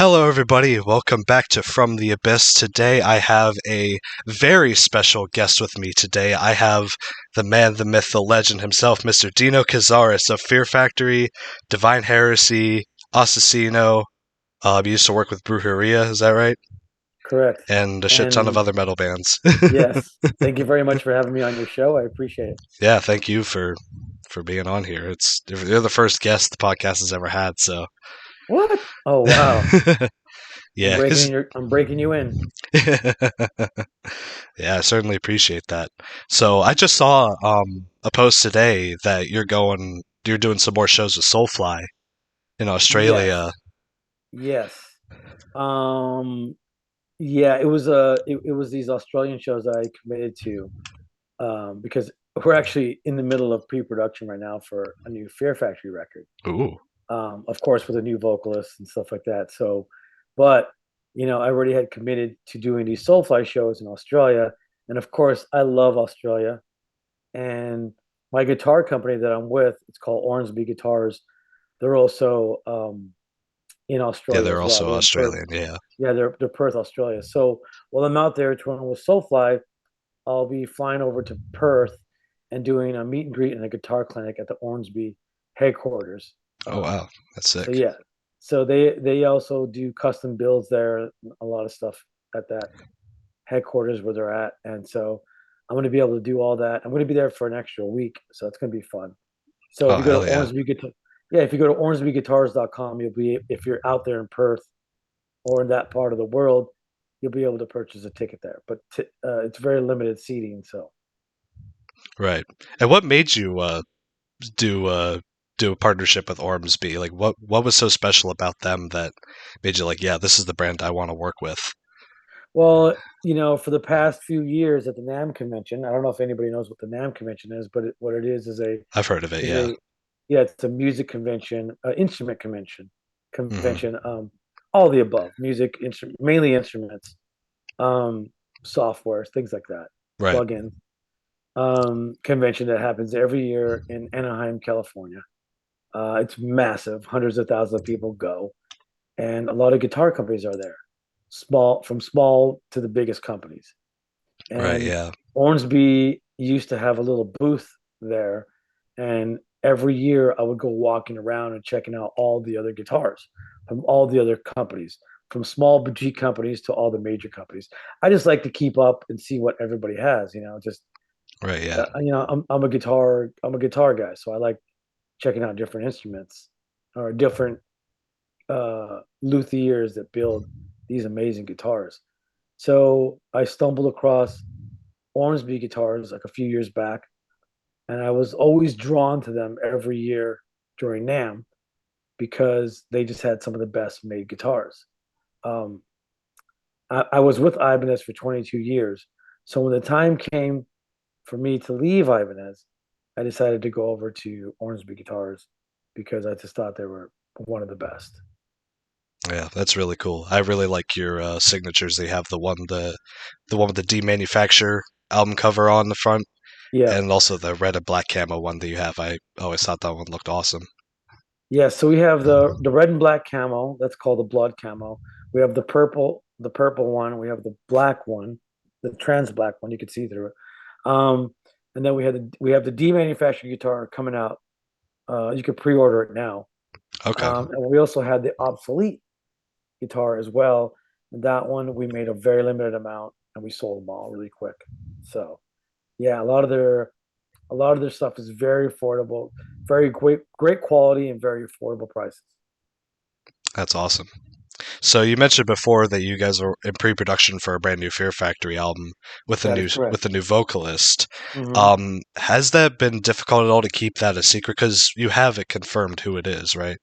Hello, everybody. Welcome back to From the Abyss. Today, I have a very special guest with me. Today, I have the man, the myth, the legend himself, Mr. Dino Cazares of Fear Factory, Divine Heresy, Assassino. He used to work with Brujeria, is that right? Correct. And a shit ton of And other metal bands. yes, thank you very much for having me on your show. I appreciate it. Yeah, thank you for being on here. You're the first guest the podcast has ever had, so What? Oh wow. yeah, because I'm breaking you in. yeah, I certainly appreciate that. So I just saw a post today that you're doing some more shows with Soulfly in Yes. Australia. Yes. Um yeah, it was these Australian shows that I committed to because we're actually in the middle of pre-production right now for a new Fear Factory record. Ooh, Of course with a new vocalist and stuff like that. So but I already had committed to doing these Soulfly shows in Australia, and of course I love Australia. And my guitar company that I'm with, it's called Ormsby Guitars. They're also in yeah, Australia they're as well. also They're in Perth. Australian. Yeah. Yeah, they're Perth, Australia. So while I'm out there touring with Soulfly, I'll be flying over to Perth and doing a meet and greet and a guitar clinic at the Ormsby headquarters. Oh Um, wow, that's so sick. yeah, so they also do custom builds there, a lot of stuff at that headquarters where they're at, and so I'm going to be able to do all that. I'm going to be there for an extra week, so it's going to be fun. So if Oh you go to hell yeah. Ormsby Guitar, yeah, if you go to ormsbyguitars.com, you'll be if you're out there in Perth or in that part of the world, you'll be able to purchase a ticket there. But it's very limited seating, so Right. And what made you do do a partnership with Ormsby? Like what was so special about them that made you like, yeah, this is the brand I want to work with? well, for the past few years at the NAM convention, I don't know if anybody knows what the NAM convention is, but what it I've heard of it. is Yeah. a yeah, it's a music convention, instrument convention, Hmm. convention, all the above, music, instrument, mainly instruments, um, softwares, things like that, Right. plugins. Convention that happens every year in Anaheim, California. It's massive; hundreds of thousands of people go, and a lot of guitar companies are there, from small to the biggest companies. Right. And Yeah. Ormsby used to have a little booth there, and every year I would go walking around and checking out all the other guitars from all the other companies, from small boutique companies to all the major companies. I just like to keep up and see what everybody has. Just Right. Yeah. I'm a guitar guy, so I like checking out different instruments or different luthiers that build these amazing guitars. So I stumbled across Ormsby guitars like a few years back, and I was always drawn to them every year during NAM because they just had some of the best made guitars. Um, I was with Ibanez for 22 years, so when the time came for me to leave Ibanez, I decided to go over to Ormsby Guitars because I just thought they were one of the best. Yeah, that's really cool. I really like your signatures. They have the one with the demanufacture album cover on the front, Yeah, and also the red and black camo one that you have. I always thought that one looked awesome. yeah. So we have the red and black camo. That's called the blood camo. We have the purple one. We have the black one, the trans black one. You can see through it. Um, and then we have the demanufactured guitar coming out. You can pre-order it now. Okay, And we also had the obsolete guitar as well. And that one we made a very limited amount, and we sold them all really quick. So yeah, a lot of their stuff is very affordable, very great quality, and very affordable prices. that's awesome. So you mentioned before that you guys are in pre-production for a brand new Fear Factory album That is with correct. a new vocalist. Hmm. Has that been difficult at all to keep that a secret? Because you have it confirmed who it is, right?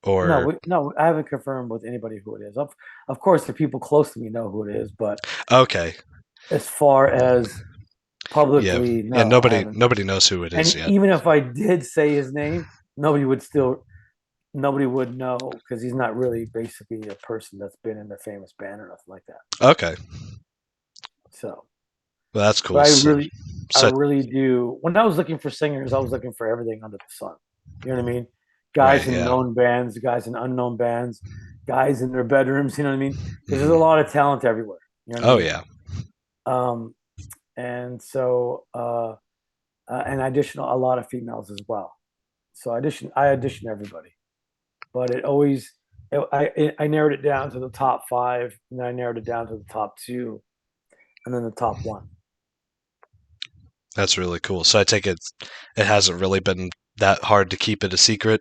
No, Or no, I haven't confirmed with anybody who it is. Of course, the people close to me know who it is, but okay, as far as yeah, publicly, yeah. no, I haven't. Nobody knows who it is And yet. even if I did say his name, nobody would know because he's not really basically a person that's been in a famous band or nothing like that. Okay, So, well, that's but cool. I So really do. When I was looking for singers, I was looking for everything under the sun. You know what I mean? right, Guys in yeah, known bands, guys in unknown bands, guys in their bedrooms. You know what I mean? Because there's a Hmm. lot of talent everywhere. You know what I Oh mean? yeah, Um, and so and I audition a lot of females as well. So I audition everybody, but it always I narrowed it down to the top five, and then I narrowed it down to the top two, and then the top one. that's really cool. So I take it hasn't really been that hard to keep it a secret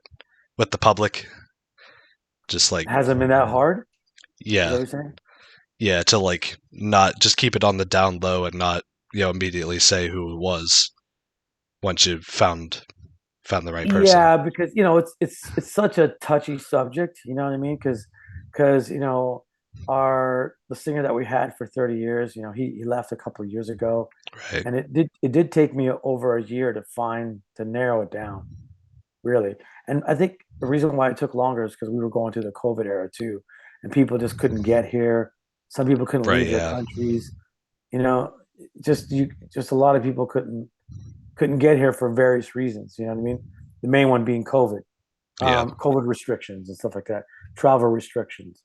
with the public. Just like It hasn't been that hard. Is that yeah, what you're saying? yeah, to like not just keep it on the down low and not immediately say who it was once you found the right person. Yeah, because it's such a touchy subject. You know what I mean? Because our the singer that we had for 30 years, he left a couple of years ago, Right, and it did take me over a year to narrow it down, really. And I think the reason why it took longer is because we were going through the COVID era too, and people just couldn't get here. Some people couldn't right, leave their yeah, countries. You know, just a lot of people couldn't get here for various reasons. You know what I mean? The main one being COVID, yeah, COVID restrictions and stuff like that, travel restrictions.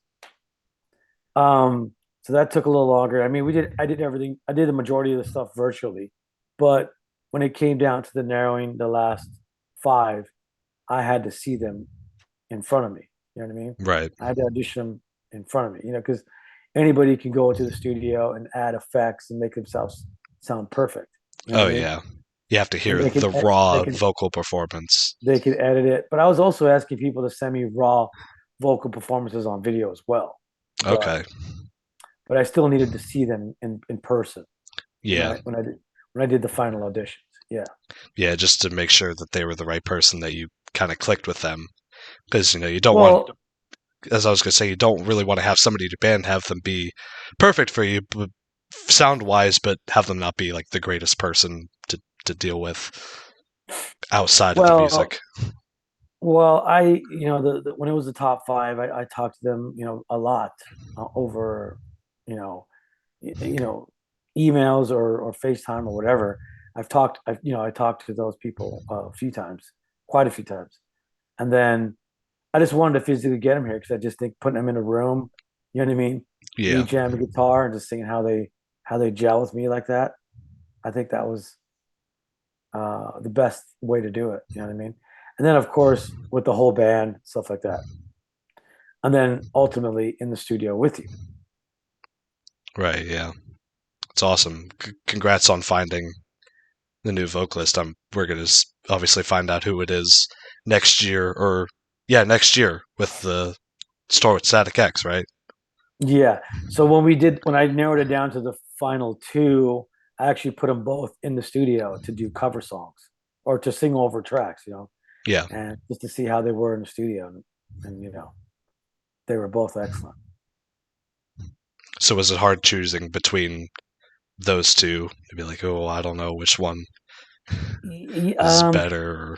So that took a little longer. I mean, I did everything. I did the majority of the stuff virtually, but when it came down to the narrowing, the last five, I had to see them in front of me. You know what I mean? right. I had to audition them in front of me. Because anybody can go into the studio and add effects and make themselves sound perfect. You know Oh what I mean? yeah, you have to And hear they can the they raw can vocal performance. they can edit it. But I was also asking people to send me raw vocal performances on video as well. But Okay, but I still needed to see them in person when yeah, I did the final auditions. Yeah. yeah, just to make sure that they were the right person that you kind of clicked with them because you don't want, Well, as I was gonna say, you don't really want to have somebody to band have them be perfect for you, sound wise, but have them not be like the greatest person to deal with outside of the well, music. when it was the top five, I talked to them, a lot over, you know, you know, emails or FaceTime or whatever. I talked to those people a few times, quite a few times, and then I just wanted to physically get them here because I just think putting them in a room, you know what I mean, me Yeah, jamming guitar and just seeing how they gel with me like that. I think that was the best way to do it. You know what I mean? And then of course with the whole band, stuff like that, and then ultimately in the studio with you. right. Yeah, it's awesome. Congrats on finding the new vocalist. We're gonna obviously find out who it is next year, or yeah, next year with the store with Static X, right? Yeah. So when I narrowed it down to the final two, I actually put them both in the studio to do cover songs or to sing over tracks, Yeah. and just to see how they were in the studio, and they were both excellent. So was it hard choosing between those two to be like, oh, I don't know which one Y- is Um, better?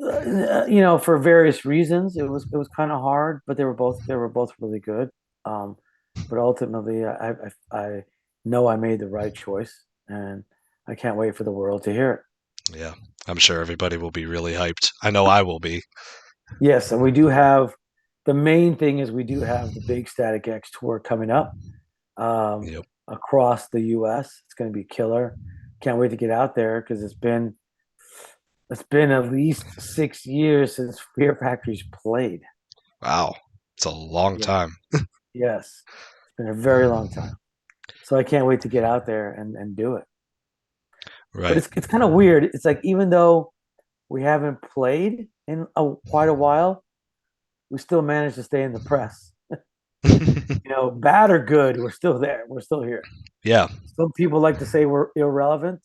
Or, for various reasons, it was kind of hard, but they were both really good. Um, but ultimately, I know I made the right choice, and I can't wait for the world to hear it. yeah, I'm sure everybody will be really hyped. I know I will be. Yes, and we do have the main thing is we do have the big Static X tour coming up um, Yep. across the U.S. It's going to be killer. Can't wait to get out there because it's been at least 6 years since Fear Factory's played. Wow. It's a long Yeah. time. Yes, it's been a very long time. So I can't wait to get out there and do it. But Right. it's kind of weird. It's like even though we haven't played in quite a while, we still managed to stay in the press. Bad or good, we're still there. We're still here. Yeah. Some people like to say we're irrelevant.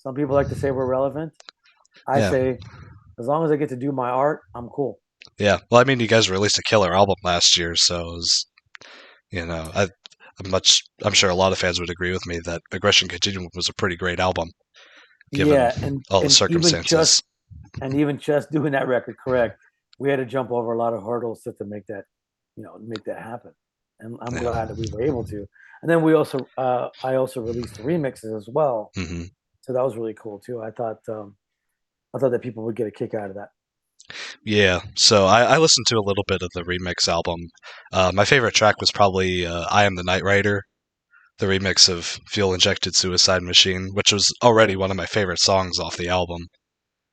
Some people like to say we're relevant. I Yeah. say, as long as I get to do my art, I'm cool. Yeah. Well, I mean, you guys released a killer album last year, so it was, I'm sure a lot of fans would agree with me that Aggression Continuum was a pretty great album, given Yeah, and all the and even circumstances. just and even just doing that record correct, we had to jump over a lot of hurdles to make that happen. And I'm Yeah. glad that we were able to. And then I also released the remixes as well, Hmm. so that was really cool too. I thought that people would get a kick out of that. Yeah, so I listened to a little bit of the remix album. My favorite track was probably "I Am the Night Rider," the remix of "Fuel Injected Suicide Machine," which was already one of my favorite songs off the album.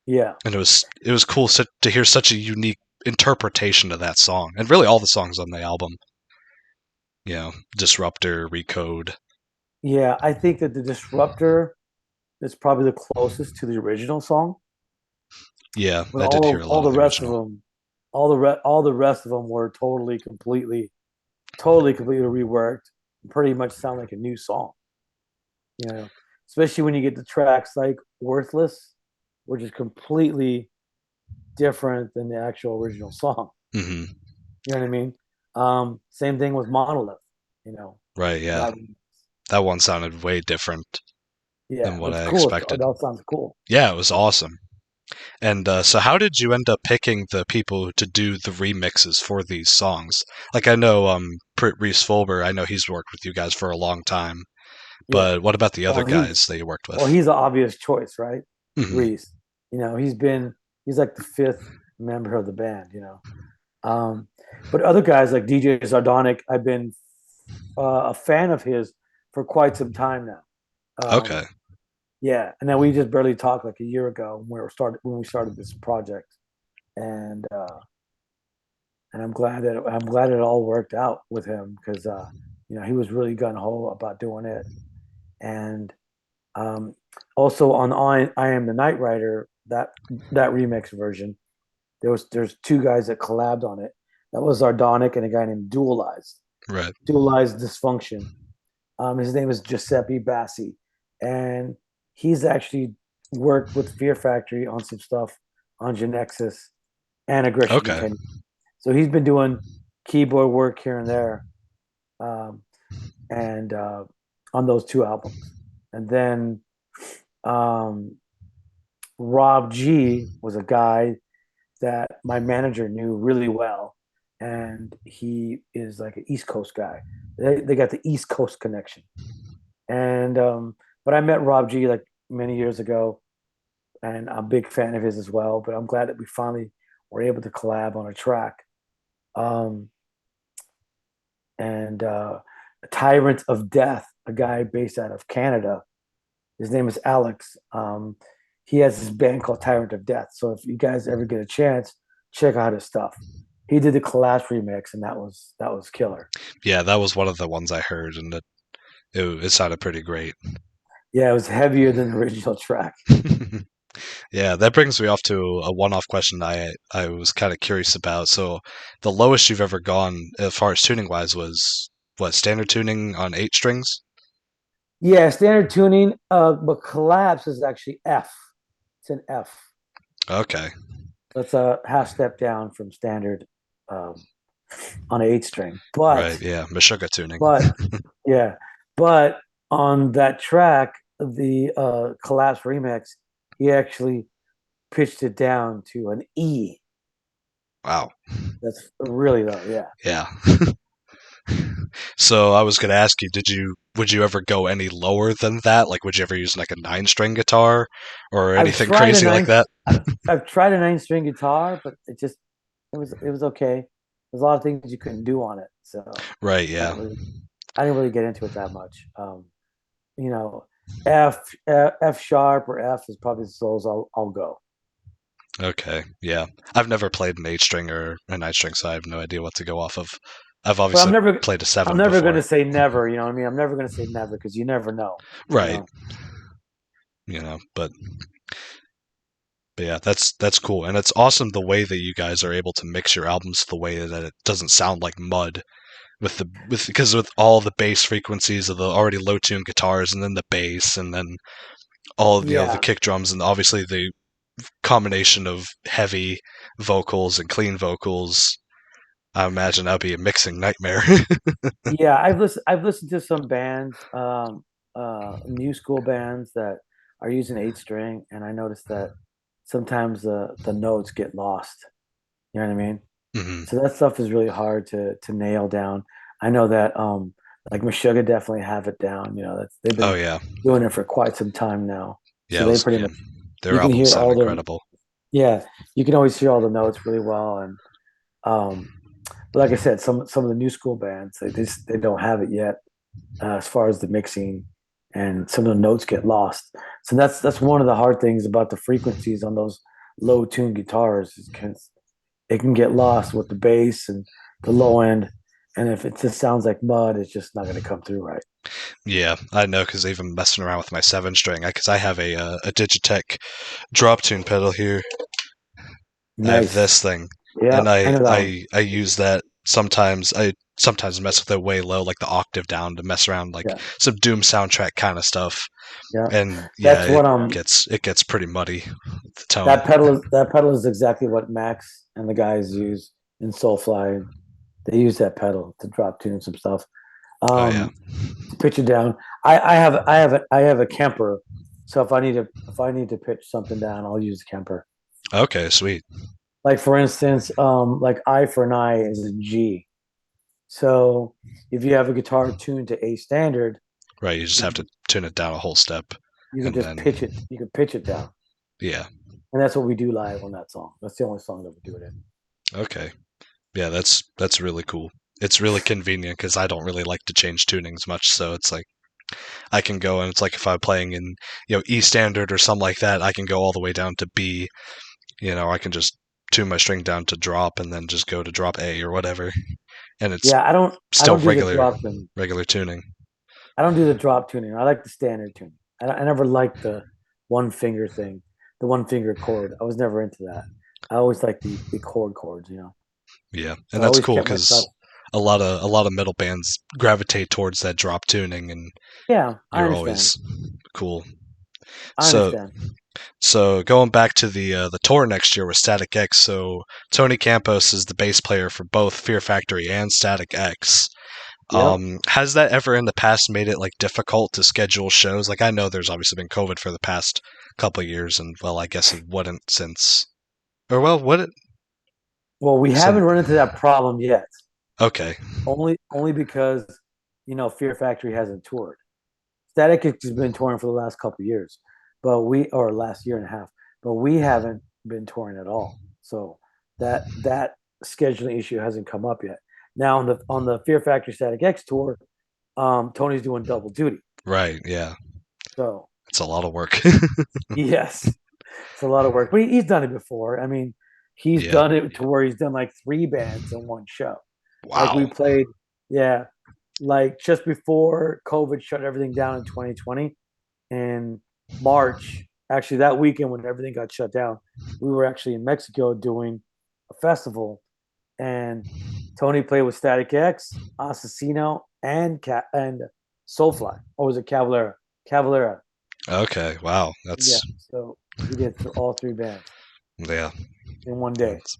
Yeah, And it was cool to hear such a unique interpretation of that song, and really all the songs on the album. Disruptor, Recode. yeah. I think that the Disruptor is probably the closest to the original song, Yeah, but I did hear a all lot of the the rest of original. them, all the rest of them were totally completely reworked. Pretty much sound like a new song. You know, especially when you get the tracks like "Worthless," which is completely different than the actual original song. Hmm. You know what I mean? Same thing with Monolith. You know, Right, yeah. that That one sounded way different than yeah, what but it's I cool. expected. That sounds cool. Yeah, it was awesome. And so, how did you end up picking the people to do the remixes for these songs? Like, I know Reese Fulber, I know he's worked with you guys for a long time, Yeah. but what about the other Well, guys that you worked with? he's an obvious choice, right? Hmm. Reese. You know, he's like the fifth member of the band. Um, but other guys like DJ Zardonic, I've been a fan of his for quite some time now. Okay, Yeah, and then we just barely talked like a year ago when we started this project, and I'm glad it all worked out with him because he was really gun ho about doing it, and um, also on I Am the Night Rider that remix version, there's two guys that collabed on it. That was Ardonic and a guy named right. Dualized Dysfunction. His name is Giuseppe Bassi, and he's actually worked with Fear Factory on some stuff on Genexus and Aggression Okay, Continuum. So he's been doing keyboard work here and there, um, and on those two albums. And then um, Rob G was a guy that my manager knew really well, and he is like an East Coast guy. They got the East Coast connection, and but I met Rob G like many years ago, and I'm a big fan of his as well. But I'm glad that we finally were able to collab on a track. Um, and Tyrant of Death, a guy based out of Canada. His name is Alex. He has this band called Tyrant of Death. So if you guys ever get a chance, check out his stuff. He did the Collapse remix, and that was killer. yeah, that was one of the ones I heard, and it sounded pretty great. Yeah, it was heavier than the original track. Yeah, that brings me off to a one-off question I was kind of curious about. So, the lowest you've ever gone as far as tuning wise was what, standard tuning on 8 strings? Yeah, standard tuning, but Collapse is actually F. It's an F. Okay, That's a half step down from standard um, on an eight string. right, yeah, Meshuggah tuning. But yeah, but on that track, the Collapse remix, he actually pitched it down to an E. Wow, That's really low. Yeah. yeah. So I was gonna ask you, would you ever go any lower than that? Like, would you ever use like a 9 string guitar or I've anything tried a crazy like nine. that? I've tried a nine string guitar, but it was okay. There's a lot of things you couldn't do on it, so Right, I yeah. didn't really I didn't really get into it that much. You know, F sharp or F is probably as low as I'll go. Okay, yeah. I've never played an 8 string or a 9 string, so I have no idea what to go off of. I've But obviously played a I'm 7 never gonna before. say never. You know what I mean? I'm never gonna say never because you never know. You Right, know? but yeah, that's cool, and it's awesome the way that you guys are able to mix your albums the way that it doesn't sound like mud because with all the bass frequencies of the already low tuned guitars and then the bass and then all of the Yeah, kick drums and obviously the combination of heavy vocals and clean vocals. I imagine that'd be a mixing nightmare. yeah. I've listened to some bands, new school bands that are using eight string, and I noticed that sometimes the notes get lost. You know what I mean? Hmm. So that stuff is really hard to nail down. I know that like Meshuggah definitely have it down. They've Oh been yeah, doing it for quite some time now. yeah, So they pretty yeah. much Their you can albums hear sound all their incredible. Yeah, you can always hear all the notes really well, and um, but like I said, some of the new school bands they don't have it yet as far as the mixing, and some of the notes get lost. So that's one of the hard things about the frequencies on those low tuned guitars is it can get lost with the bass and the low end, and if it just sounds like mud, it's just not going to come through right. Yeah, I know because even messing around with my seven string, because I have a Digitech drop tune pedal here. I have Nice. this thing, Yeah, and I know that one. I use that sometimes. I sometimes mess with it way low, like the octave down, to mess around like Yeah, some Doom soundtrack kind of stuff. yeah. And yeah, That's what it gets pretty muddy with the tone. that pedal is exactly what Max and the guys use in Soulfly. They use that pedal to drop tune some stuff. Oh yeah. Um, to pitch it down. I have a Kemper, so if I need to pitch something down, I'll use the Kemper. Okay, sweet. Like for instance, like I for an I is a G. So if you have a guitar tuned to A standard, Right, you just you have to can, tune it down a whole step, you can and just then pitch it. You can pitch it down, yeah. and that's what we do live on that song. That's the only song that we do it in. Okay, yeah, that's really cool. It's really convenient because I don't really like to change tunings much, so it's like I can go and it's like if I'm playing in E standard or something like that, I can go all the way down to B. I can just tune my string down to drop and then just go to drop A or whatever, and it's Yeah, I still don't do the drop tuning. regular tuning. I don't do the drop tuning. I like the standard tuning. I never liked the one finger thing, the one finger chord. I was never into that. I always like the chords, you know. Yeah, So and I that's always cool kept because myself. a lot of metal bands gravitate towards that drop tuning, and Yeah, I you're understand. always cool. I So understand. so going back to the tour next year with Static X, so Tony Campos is the bass player for both Fear Factory and Static X. Yep. Has that ever in the past made it like difficult to schedule shows? Like I know there's obviously been COVID for the past couple of years, and well, I guess it wouldn't since, or well, what it Well, we since haven't run into that problem yet. okay, Only because Fear Factory hasn't toured. Static X has been touring for the last couple of years, but we or last year and a half, but we haven't been touring at all. So that scheduling issue hasn't come up yet. Now on the Fear Factory Static X tour, Tony's doing double duty. right, yeah, So it's a lot of work. yes, it's a lot of work, but he's done it before. I mean, he's Yeah, done it to where he's done like three bands in one show. Like we wow, played, yeah, like just before COVID shut everything down in 2020 in March. Actually, that weekend when everything got shut down, we were actually in Mexico doing a festival, and Tony played with Static X, Assassino, and Soulfly, or was it Cavalera? Cavalera. okay, wow, Yeah. So he did all three bands yeah, in one day. that's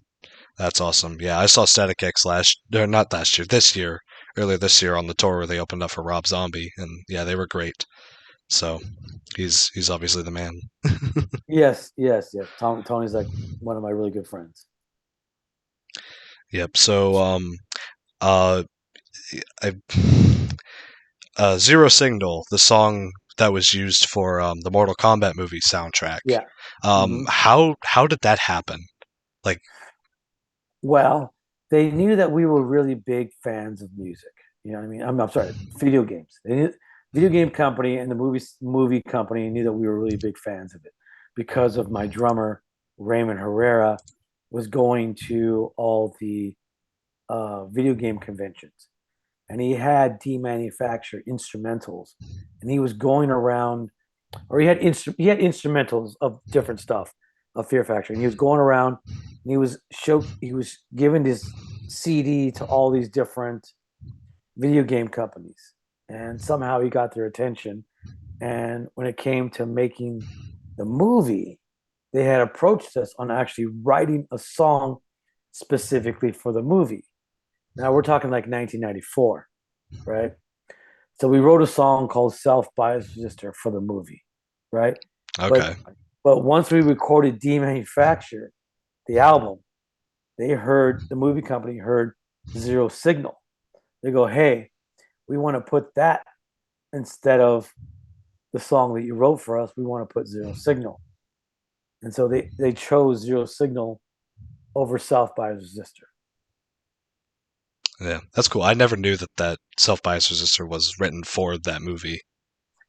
that's awesome. Yeah, I saw Static X or not last year, earlier this year on the tour where they opened up for Rob Zombie, and yeah, they were great. So he's obviously the man. Yes, yes, yes. Tony's like one of my really good friends. Yep. So uh, I Zero Signal, the song that was used for the Mortal Kombat movie soundtrack. Yeah. Hmm. How did that happen? Like, Well, they knew that we were really big fans of music. You know what I mean? I'm sorry, video games. Video game company and the movie company knew that we were really big fans of it because of my drummer Raymond Herrera was going to all the video game conventions, and he had demanufactured instrumentals, and he was going around, or he had instrumentals of different stuff of Fear Factory, and he was going around and he was giving this CD to all these different video game companies, and somehow he got their attention. And when it came to making the movie, they had approached us on actually writing a song specifically for the movie. Now we're talking like 1994, right? So we wrote a song called Self Bias Resistor for the movie, right? But okay, but once we recorded Demanufacture, the album, the movie company heard Zero Signal. They go, hey, we want to put that instead of the song that you wrote for us. We want to put Zero Signal. and so they chose Zero Signal over South by Resistor. Yeah, that's cool. I never knew that Self-Bias Resistor was written for that movie.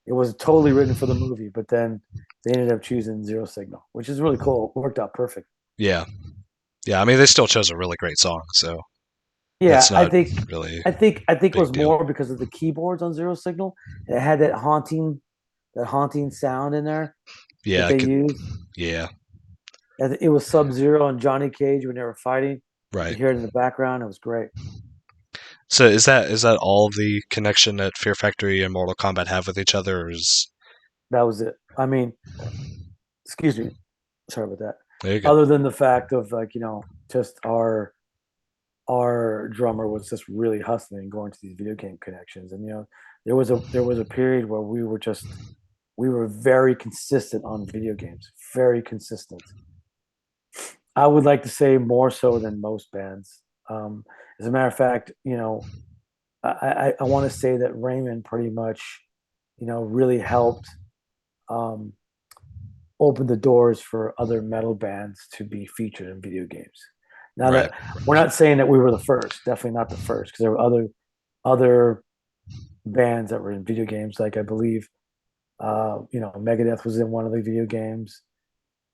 It was totally written for the movie, but then they ended up choosing Zero Signal, which is really cool. It worked out perfect. Yeah, yeah. I mean, they still chose a really great song, so Yeah, that's not really I think it big was deal. more because of the keyboards on Zero Signal. It had that haunting sound in there that Yeah, they used. yeah, It was Sub Zero and Johnny Cage when they were fighting. You right. hear it in the background. It was great. So is that all the connection that Fear Factory and Mortal Kombat have with each other, or is That was it. I mean, excuse me. Sorry about that. there you go? Other than the fact of like, just our drummer was just really hustling going to these video game connections. And there was a period where we were very consistent on video games, very consistent. I would like to say more so than most bands. As a matter of fact, I want to say that Raymond pretty much, really helped um, open the doors for other metal bands to be featured in video games. Now Right. that we're not saying that we were the first, definitely not the first, because there were other bands that were in video games. Like I believe, Megadeth was in one of the video games,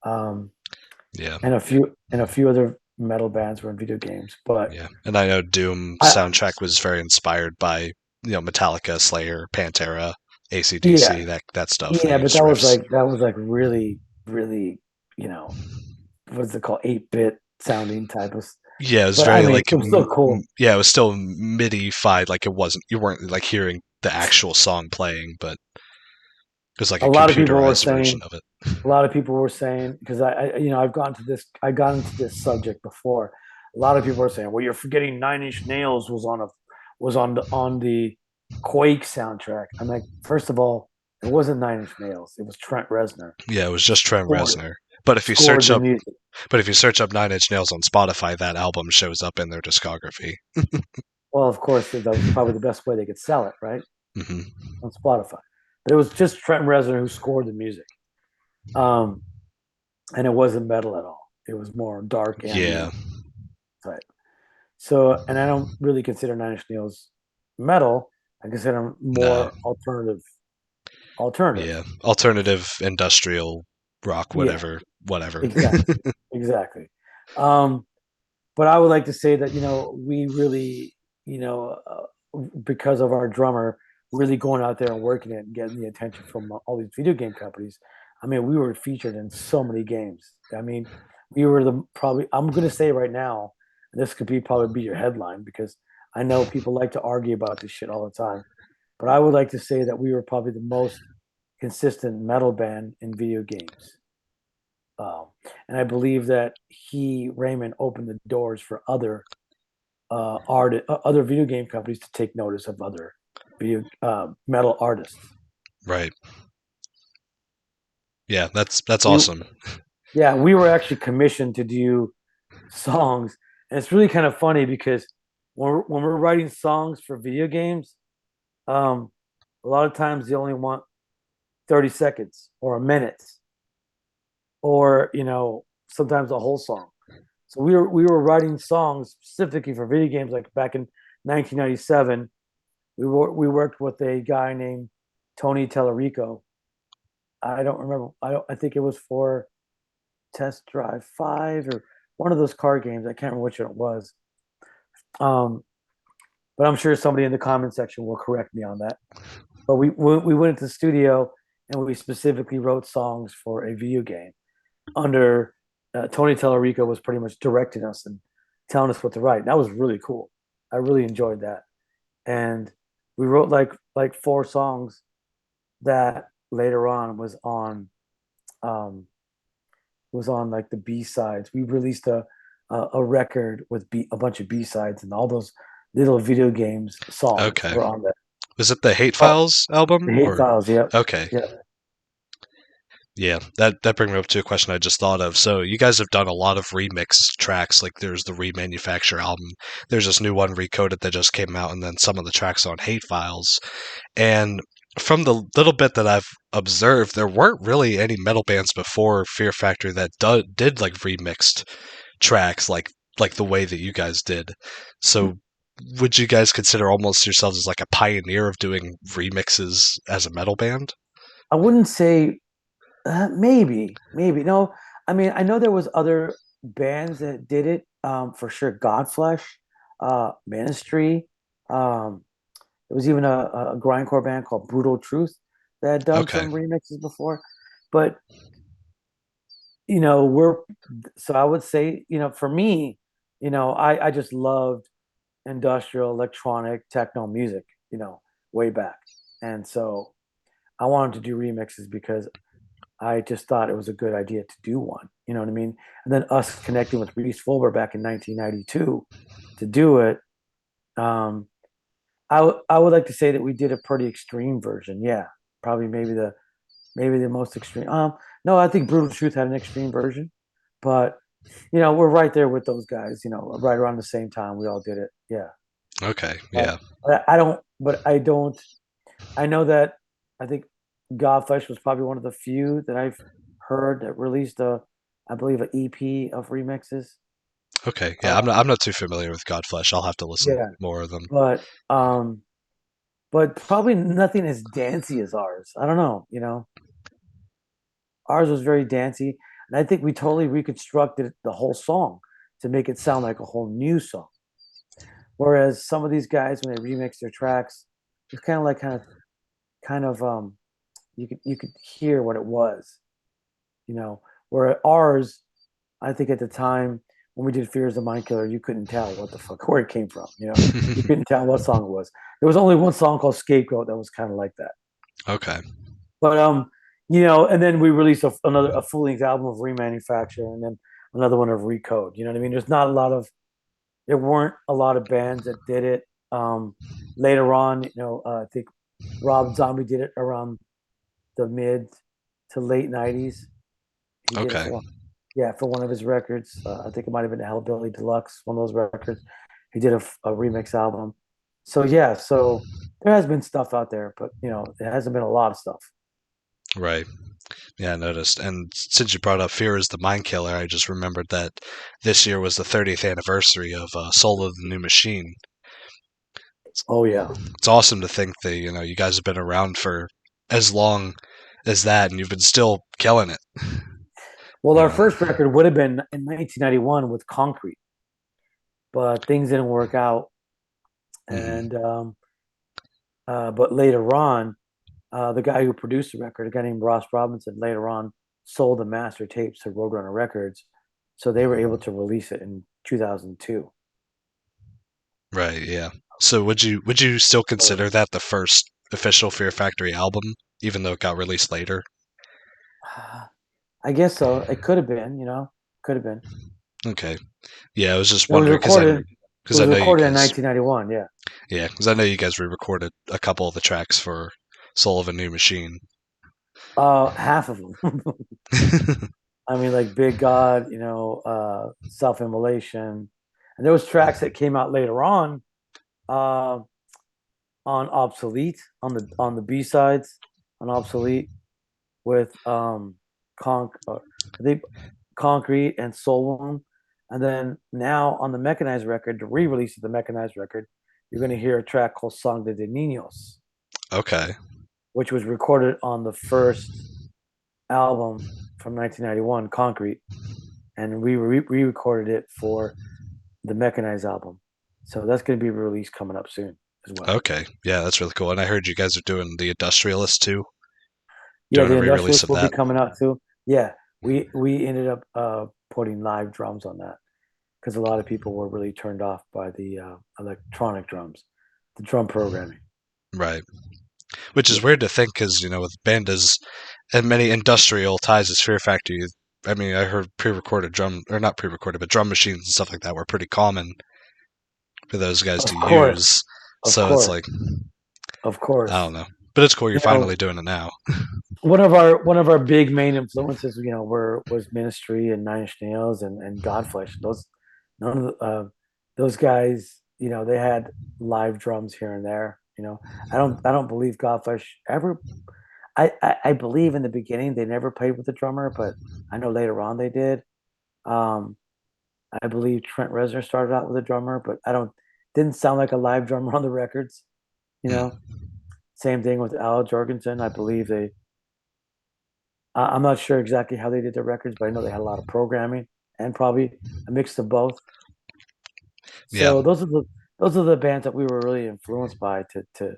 um, Yeah, and a few other metal bands were in video games. But yeah. And I know Doom I, soundtrack was very inspired by Metallica, Slayer, Pantera, yeah, AC/DC, that stuff. They yeah, but used riffs. that was like really, really, you know, what is it called, 8-bit sounding type of. Yeah, it was But I very mean, like it was so cool. yeah, it was still MIDI-fied. Like you weren't like hearing the actual song playing, but it was like A a lot of people were computerized version saying of it. a lot of people were saying because I got into this subject before. A lot of people were saying, "Well, you're forgetting Nine Inch Nails was on the Quake soundtrack." I'm like, first of all, it wasn't Nine Inch Nails; it was Trent Reznor Yeah, it was just Trent scored Reznor. But if you scored search the up music. but if you search up Nine Inch Nails on Spotify, that album shows up in their discography. Well, of course, that was probably the best way they could sell it, right, Hmm. on Spotify. But it was just Trent Reznor who scored the music, um, and it wasn't metal at all. It was more dark Yeah. ambient type. So, and I don't really consider Nine Inch Nails metal. I consider them No. more alternative. Alternative. Yeah. Alternative industrial rock, Yeah, whatever. exactly, exactly. Um, but I would like to say that we really, because of our drummer really going out there and working it and getting the attention from all these video game companies. I mean, we were featured in so many games. I mean, we were the probably. I'm going to say right now, and this could probably be your headline because I know people like to argue about this shit all the time. But I would like to say that we were probably the most consistent metal band in video games. Um, and I believe that Raymond, opened the doors for other video game companies to take notice of other video metal artists. Right. Yeah, that's We, awesome. yeah, we were actually commissioned to do songs, and it's really kind of funny because when we're writing songs for video games, um, a lot of times they only want 30 seconds or a minute, or sometimes a whole song. So we were writing songs specifically for video games. Like back in 1997, we worked with a guy named Tony Tellerico. I don't remember. I think it was for Test Drive 5 or one of those car games. I can't remember which one it was. Um, but I'm sure somebody in the comment section will correct me on that. But we went into the studio and we specifically wrote songs for a video game under Tony Tellerico was pretty much directing us and telling us what to write. That was really cool. I really enjoyed that. And we wrote like four songs that later on was on like the B sides. We released a record with a bunch of B sides, and all those little video games songs Okay. were on there. Was it the Hate Oh, Files the album hate or files. Yep. okay. Yeah. Yeah, that brings me up to a question I just thought of. So you guys have done a lot of remix tracks, like there's the Remanufacture album. There's this new one Recoded that just came out, and then some of the tracks on Hate Files. And from the little bit that I've observed, there weren't really any metal bands before Fear Factory that did like remixed tracks like the way that you guys did. So would you guys consider almost yourselves as like a pioneer of doing remixes as a metal band? I wouldn't say maybe no. I mean, I know there was other bands that did it for sure. Godflesh, Ministry. There was even a grindcore band called Brutal Truth that had done Okay. some remixes before. But you know, we're so I would say, for me, I just loved industrial electronic techno music, way back. And so I wanted to do remixes because I just thought it was a good idea to do one. You know what I mean? And then us connecting with Reese Fulber back in 1992 to do it. Um, I would like to say that we did a pretty extreme version. Yeah, probably maybe the most extreme. No, I think Brutal Truth had an extreme version, but we're right there with those guys. Right around the same time we all did it. Yeah, Okay. but Yeah. I don't. But I don't. I know that I think Godflesh was probably one of the few that I've heard that released I believe, an EP of remixes. Okay. Yeah. I'm Uh, not. I'm not too familiar with Godflesh. I'll have to listen yeah, more of them. but probably nothing as dancey as ours. I don't know. Ours was very dancey, and I think we totally reconstructed the whole song to make it sound like a whole new song. Whereas some of these guys, when they remix their tracks, it's kind of like kind of you could hear what it was, you know. Where ours, I think at the time when we did Fears of Mind Killer, you couldn't tell what the fuck where it came from. You couldn't tell what song it was. There was only one song called Scapegoat that was kind of like that. Okay. But and then we released a full length album of Remanufacture, and then another one of Recode. You know what I mean? There weren't a lot of bands that did it. Later on, I think Rob Zombie did it around the mid to late '90s. He did it Okay. for yeah, for one of his records. I think it might have been Hellbilly Deluxe, one of those records. He did a remix album. So yeah, so there has been stuff out there, but it hasn't been a lot of stuff. Right. Yeah, I noticed. And since you brought up Fear is the Mind Killer, I just remembered that this year was the 30th anniversary of Soul of the New Machine. Oh yeah. It's awesome to think that, you guys have been around for as long as that and you've been still killing it. Well, You our know. first record would have been in 1991 with Concrete, but things didn't work out. Hmm. And but later on, the guy who produced the record, a guy named Ross Robinson, later on sold the master tapes to Roadrunner Records, so they were able to release it in 2002. Right, yeah. So would you still So, consider that the first official Fear Factory album, even though it got released later? I guess so. It could have been, could have been. Okay. Yeah, I was just It was wondering recorded. It because I was know you recorded in guys 1991. Yeah. yeah, because I know you guys re-recorded a couple of the tracks for Soul of a New Machine. Half of them. I mean, like Big God, Self Immolation, and there was tracks that came out later uh, on Obsolete on the B sides on Obsolete with I think Concrete and Soul Wound, and then now on the Mechanized record, the re-release of the Mechanized record, you're going to hear a track called Song de Niños, Okay. which was recorded on the first album from 1991, Concrete, and we re-recorded it for the Mechanized album. So that's going to be released coming up soon as well. Okay. Yeah, that's really cool. And I heard you guys are doing The Industrialist too, Yeah, doing the a re-release Industrialist of will be that. coming out too. Yeah, we ended up putting live drums on that because a lot of people were really turned off by the electronic drums, the drum programming. Right. Which is Yeah. weird to think because, with a band as many industrial ties as Fear Factory, I mean, I heard pre-recorded drum, or not pre-recorded, but drum machines and stuff like that were pretty common for those guys to Of course, use. of So it's course, like, of I don't course. know. But it's cool you're You know, finally doing it now. one of our big main influences, was Ministry and Nine Inch Nails and Godflesh. None of those guys, they had live drums here and there. I don't believe Godflesh ever. I believe in the beginning they never played with the drummer, but I know later on they did. Um, I believe Trent Reznor started out with a drummer, but I don't didn't sound like a live drummer on the records. You know, Hmm. same thing with Al Jorgensen. I believe they. I'm not sure exactly how they did their records, but I know they had a lot of programming and probably a mix of both. Yeah, So those are the bands that we were really influenced by to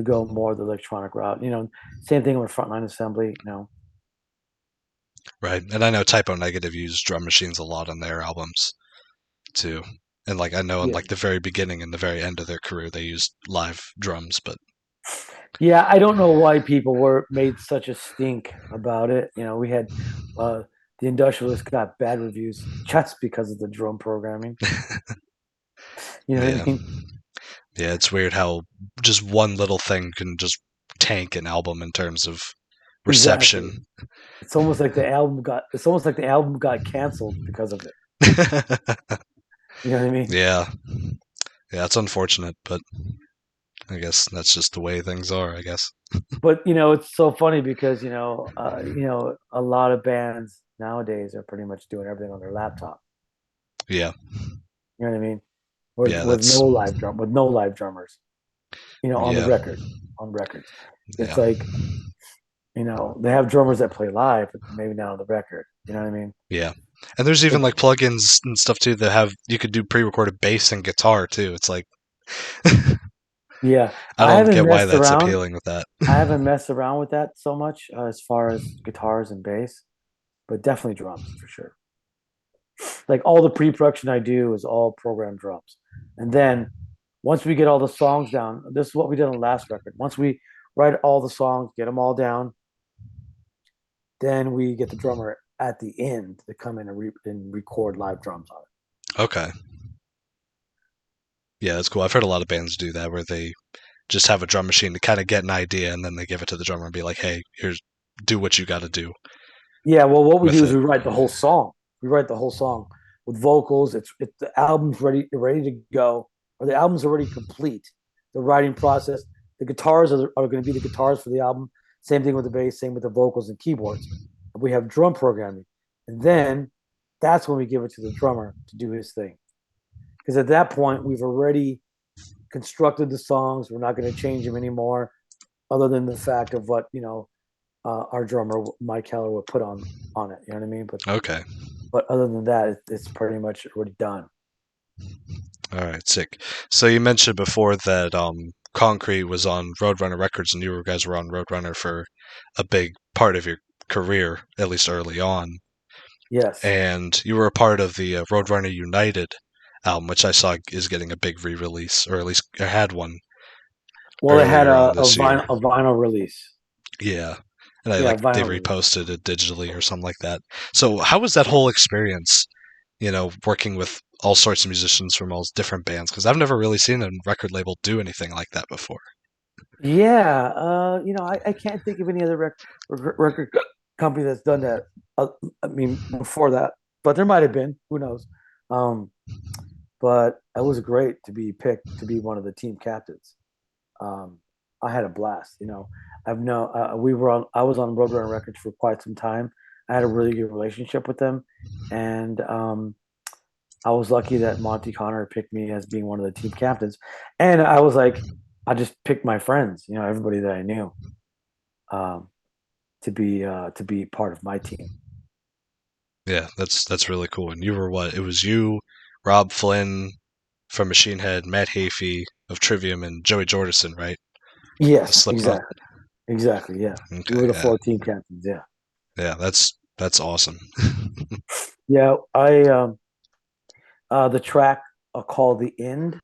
go more the electronic route. Same thing with Frontline Assembly. right. And I know Typo Negative used drum machines a lot on their albums too. And like I know in Yeah, like the very beginning and the very end of their career they used live drums, but yeah. I don't know why people were made such a stink about it. We had uh, the Industrialist got bad reviews just because of the drum programming. You know what I yeah. mean? Yeah, it's weird how just one little thing can just tank an album in terms of Exactly. reception. It's almost like the album got canceled because of it. You know what I mean? Yeah, yeah, it's unfortunate, but I guess that's just the way things are, I guess. But it's so funny because a lot of bands nowadays are pretty much doing everything on their laptop. Yeah, You know what I mean? With yeah, with that's, no live drummers. On the yeah, record, on records. It's yeah, like they have drummers that play live, but maybe not on the record. You know what I mean? yeah. And there's even Like, like plugins and stuff too that have, you could do pre-recorded bass and guitar too. It's like, I yeah, I don't haven't get why messed that's around. appealing with that. I haven't messed around with that so much as far as guitars and bass, but definitely drums for sure. Like all the pre-production I do is all programmed drums. And then once we get all the songs down, this is what we did on the last record. Once we write all the songs, get them all down, then we get the drummer at the end to come in and record live drums on it. Okay. Yeah, that's cool. I've heard a lot of bands do that where they just have a drum machine to kind of get an idea and then they give it to the drummer and be like, hey, here's, do what you got to do Yeah, well, what we with do is it. we write the whole song. We write the whole song with vocals. It's the album's ready to go, or the album's already complete. The writing process. The guitars are going to be the guitars for the album. Same thing with the bass. Same with the vocals and keyboards. We have drum programming, and then that's when we give it to the drummer to do his thing. Because at that point, we've already constructed the songs. We're not going to change them anymore, other than the fact of what our drummer Mike Heller would put on it. You know what I mean? But Okay. but other than that, it's pretty much already done. All right, sick. So you mentioned before that Concrete was on Roadrunner Records and you guys were on Roadrunner for a big part of your career, at least early on. Yes. And you were a part of the Roadrunner United album, which I saw is getting a big re-release, or at least had one Well, it had earlier a, on a this year. vinyl a vinyl release. Yeah. And I Yeah, like they vinyl release. reposted it digitally or something like that. So how was that whole experience, working with all sorts of musicians from all different bands? Because I've never really seen a record label do anything like that before. Yeah. I can't think of any other record company that's done that. Uh, I mean, before that, but there might have been. Who knows? Um, but it was great to be picked to be one of the team captains. Um, I had a blast. I've no we were on I was on Roadrunner Records for quite some time. I had a really good relationship with them, and I was lucky that Monty Connor picked me as being one of the team captains. And I was like, I just picked my friends, everybody that I knew, um, to be part of my team. Yeah, that's really cool. And you were what? It was you, Rob Flynn from Machine Head, Matt Hafey of Trivium, and Joey Jordison, right? A Yes, Slipknot. exactly, exactly. Yeah, we Okay, were the yeah, four team captains. Yeah, yeah, that's awesome. yeah. I the track called "The End."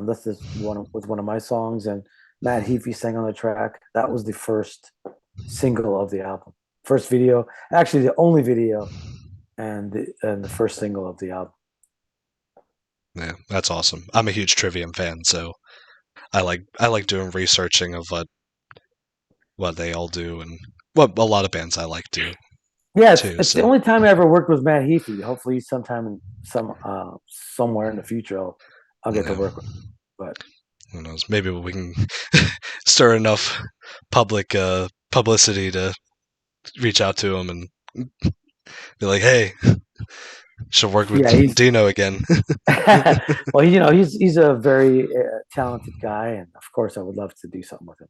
This is one of my songs, and Matt Heafy sang on the track. That was the first single of the album, first video, actually the only video, and the first single of the album. Yeah, that's awesome. I'm a huge Trivium fan, so I like doing researching of what they all do and what a lot of bands I like do Yeah, it's, too. it's the So only time I ever worked with Matt Heafy. Hopefully, sometime somewhere in the future, I'll get to yeah, work with him. But Who knows? Maybe we can stir enough publicity to reach out to him and be like, "Hey, should work with Yeah, he's Dino again." well, he's a very talented guy, and of course, I would love to do something with him.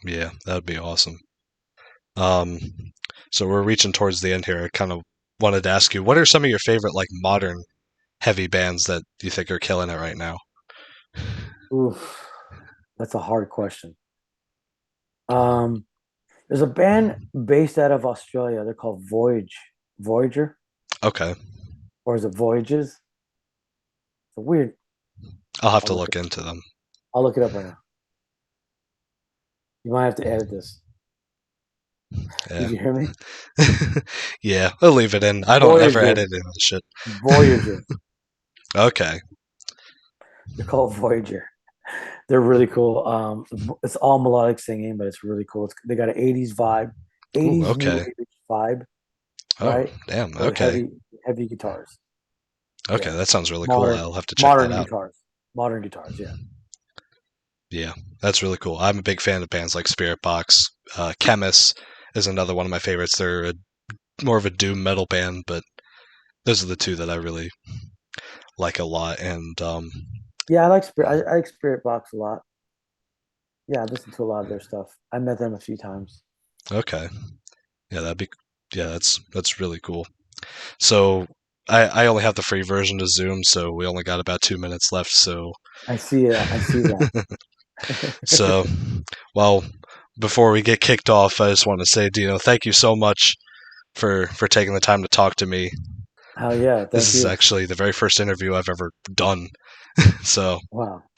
Yeah, that would be awesome. Um, so we're reaching towards the end here. I kind of wanted to ask you, what are some of your favorite like modern heavy bands that you think are killing it right now? Oof, that's a hard question. Um, there's a band based out of Australia. They're called Voyager, Okay, or is it Voyages? It's a weird. I'll have I'll to look look it. into them. I'll look it up right now. You might have to edit this. Did Yeah, you hear me? yeah, I'll leave it in. I don't ever Voyager, edit in this shit. Voyager. Okay. They're called Voyager. They're really cool. It's all melodic singing, but it's really cool. They got an '80s vibe, Ooh, '80s new okay. wave vibe, Oh, right? damn. But with Okay. heavy guitars. Okay, Yeah, that sounds really cool. modern I'll have to check that modern out. guitars. Modern guitars. Yeah. Yeah, that's really cool. I'm a big fan of bands like Spirit Box. Chemist is another one of my favorites. They're more of a doom metal band, but those are the two that I really like a lot. And Yeah, I like Spirit. I like Spirit Box a lot. Yeah, I listened to a lot of their stuff. I met them a few times. okay, yeah, that's really cool. So I only have the free version of Zoom, so we only got about 2 minutes left. So I see it. I see so that. well, before we get kicked off, I just want to say, Dino, thank you so much for taking the time to talk to me. Hell yeah! This Thank is you. actually the very first interview I've ever done. So Wow.